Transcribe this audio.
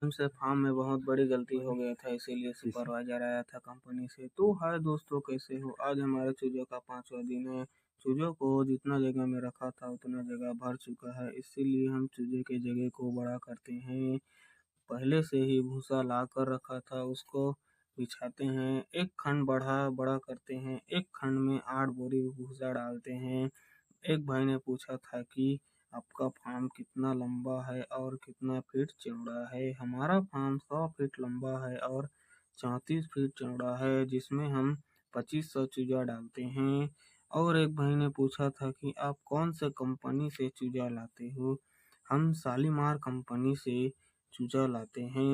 हमसे फार्म में बहुत बड़ी गलती हो गया था, इसीलिए सुपरवाइजर आया था कंपनी से। तो हाय दोस्तों, कैसे हो? आज हमारे चूजों का 5वां दिन है। चूजों को जितना जगह में रखा था उतना जगह भर चुका है, इसीलिए हम चूजे के जगह को बड़ा करते हैं। पहले से ही भूसा ला कर रखा था, उसको बिछाते हैं। एक खंड बड़ा करते हैं, एक खंड में 8 बोरी भूसा डालते हैं। एक भाई ने पूछा था कि आपका फार्म कितना लंबा है और कितना फीट चौड़ा है? हमारा फार्म 100 फीट लंबा है और 34 फीट चौड़ा है, जिसमें हम 2500 चूजा डालते हैं। और एक भाई ने पूछा था कि आप कौन से कंपनी से चूजा लाते हो? हम शालीमार कंपनी से चूजा लाते हैं।